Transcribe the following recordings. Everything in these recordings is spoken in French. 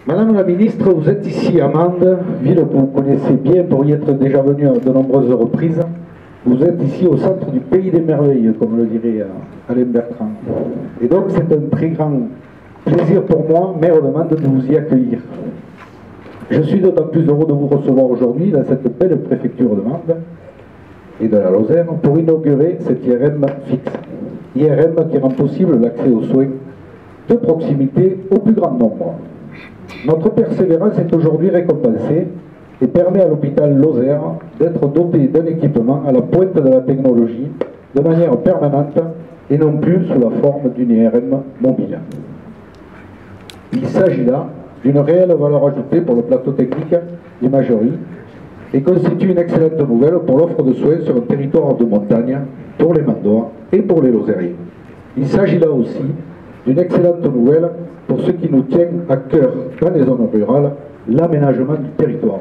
Madame la ministre, vous êtes ici à Mende, ville que vous connaissez bien pour y être déjà venu à de nombreuses reprises. Vous êtes ici au centre du pays des merveilles, comme le dirait Alain Bertrand. Et donc c'est un très grand plaisir pour moi, maire de Mende, de vous y accueillir. Je suis d'autant plus heureux de vous recevoir aujourd'hui dans cette belle préfecture de Mende et de la Lozère pour inaugurer cette IRM fixe. IRM qui rend possible l'accès aux soins de proximité au plus grand nombre. Notre persévérance est aujourd'hui récompensée et permet à l'hôpital Lozère d'être doté d'un équipement à la pointe de la technologie de manière permanente et non plus sous la forme d'une IRM mobile. Il s'agit là d'une réelle valeur ajoutée pour le plateau technique d'imagerie et constitue une excellente nouvelle pour l'offre de soins sur un territoire de montagne pour les Mandois et pour les Lozériens. Il s'agit là aussi d'une excellente nouvelle pour ce qui nous tient à cœur dans les zones rurales, l'aménagement du territoire.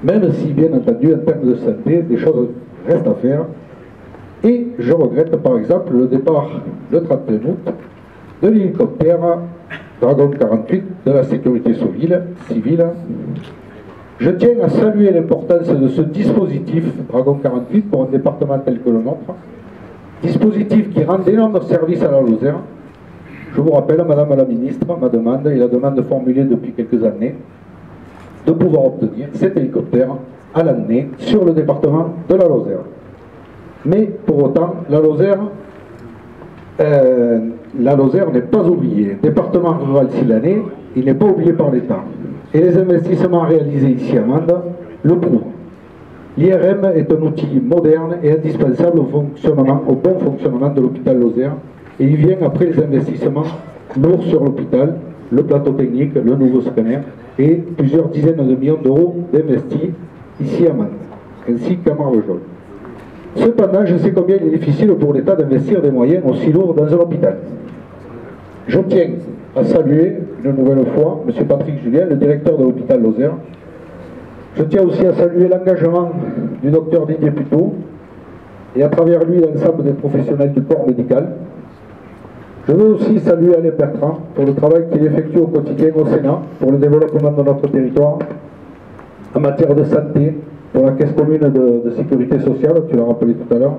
Même si, bien entendu, en termes de santé, des choses restent à faire. Et je regrette par exemple le départ le 31 août de l'hélicoptère Dragon 48 de la sécurité civile. Je tiens à saluer l'importance de ce dispositif Dragon 48 pour un département tel que le nôtre. Dispositif qui rend d'énormes services à la Lozère. Je vous rappelle, Madame la Ministre, ma demande et la demande formulée depuis quelques années de pouvoir obtenir cet hélicoptère à l'année sur le département de la Lozère. Mais pour autant, la Lozère n'est pas oubliée. Département rural l'année, il n'est pas oublié par l'État. Et les investissements réalisés ici à Mende le prouvent. L'IRM est un outil moderne et indispensable au bon fonctionnement de l'hôpital Lozère. Et il vient après les investissements lourds sur l'hôpital, le plateau technique, le nouveau scanner et plusieurs dizaines de millions d'euros d'investis ici à Mende, ainsi qu'à Marvejols. Cependant, je sais combien il est difficile pour l'État d'investir des moyens aussi lourds dans un hôpital. Je tiens à saluer une nouvelle fois M. Patrick Julien, le directeur de l'hôpital Lozère. Je tiens aussi à saluer l'engagement du docteur Didier Puteaux et à travers lui l'ensemble des professionnels du corps médical. Je veux aussi saluer Alain Bertrand pour le travail qu'il effectue au quotidien au Sénat pour le développement de notre territoire en matière de santé, pour la caisse commune de sécurité sociale, tu l'as rappelé tout à l'heure,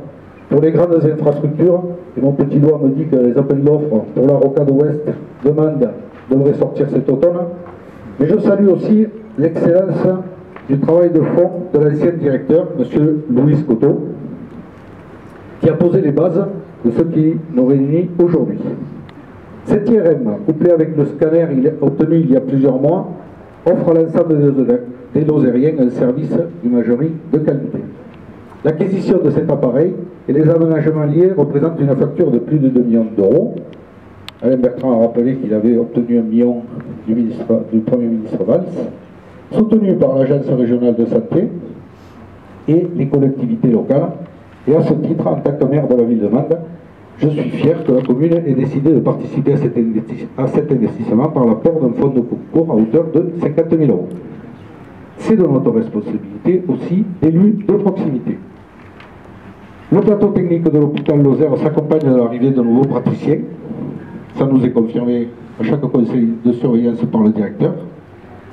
pour les grandes infrastructures, et mon petit doigt me dit que les appels d'offres pour la rocade ouest de Mende devraient sortir cet automne, mais je salue aussi l'excellence du travail de fond de l'ancien directeur, M. Louis Scotto, qui a posé les bases de ce qui nous réunit aujourd'hui. Cette IRM, couplée avec le scanner obtenu il y a plusieurs mois, offre à l'ensemble des Lozériens un service d'imagerie de qualité. L'acquisition de cet appareil et les aménagements liés représentent une facture de plus de 2 millions d'euros. Alain Bertrand a rappelé qu'il avait obtenu 1 million du Premier ministre Valls, soutenu par l'Agence régionale de santé et les collectivités locales. Et à ce titre, en tant que maire de la ville de Mende, je suis fier que la commune ait décidé de participer à cet investissement par l'apport d'un fonds de concours à hauteur de 50 000 euros. C'est de notre responsabilité aussi d'élus de proximité. Le plateau technique de l'hôpital Lozère s'accompagne de l'arrivée de nouveaux praticiens. Ça nous est confirmé à chaque conseil de surveillance par le directeur.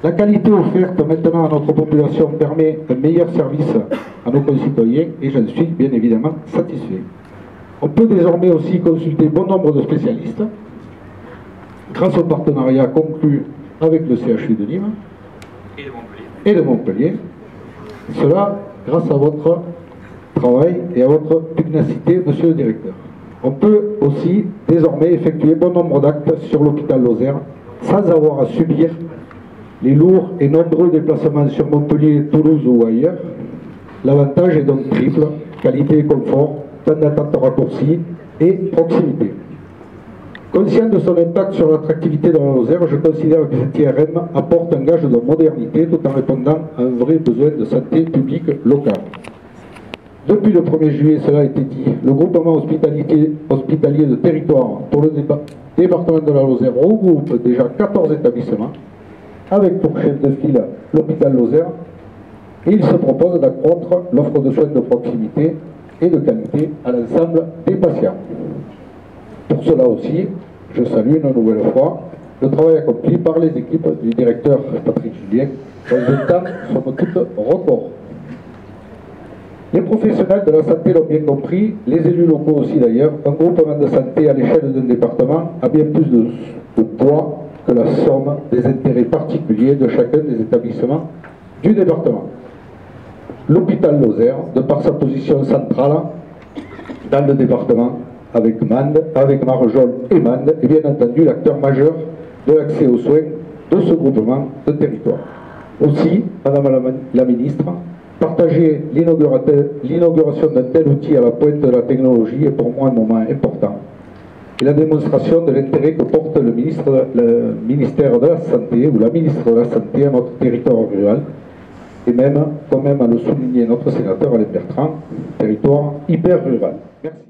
La qualité offerte maintenant à notre population permet un meilleur service à nos concitoyens et j'en suis bien évidemment satisfait. On peut désormais aussi consulter bon nombre de spécialistes grâce au partenariat conclu avec le CHU de Nîmes et de Montpellier. Cela grâce à votre travail et à votre pugnacité, monsieur le directeur. On peut aussi désormais effectuer bon nombre d'actes sur l'hôpital Lozère sans avoir à subir les lourds et nombreux déplacements sur Montpellier, Toulouse ou ailleurs. L'avantage est donc triple: qualité et confort, temps d'attente raccourci et proximité. Conscient de son impact sur l'attractivité de la Lozère, je considère que cette IRM apporte un gage de modernité tout en répondant à un vrai besoin de santé publique locale. Depuis le 1er juillet, cela a été dit, le groupement hospitalier de territoire pour le département de la Lozère regroupe déjà 14 établissements, avec pour chef de file l'hôpital Lozère, et il se propose d'accroître l'offre de soins de proximité et de qualité à l'ensemble des patients. Pour cela aussi, je salue une nouvelle fois le travail accompli par les équipes du directeur Patrick Julien dans un temps, somme toute, record. Les professionnels de la santé l'ont bien compris, les élus locaux aussi d'ailleurs. Un groupement de santé à l'échelle d'un département a bien plus de poids que la somme des intérêts particuliers de chacun des établissements du département. L'hôpital Lozère, de par sa position centrale dans le département, avec Mende, avec Marjol et Mende, est bien entendu l'acteur majeur de l'accès aux soins de ce groupement de territoire. Aussi, Madame la Ministre, partager l'inauguration d'un tel outil à la pointe de la technologie est pour moi un moment important. Et la démonstration de l'intérêt que porte le ministère de la Santé ou la ministre de la Santé à notre territoire rural, et même, quand même à le souligner notre sénateur Alain Bertrand, territoire hyper rural. Merci.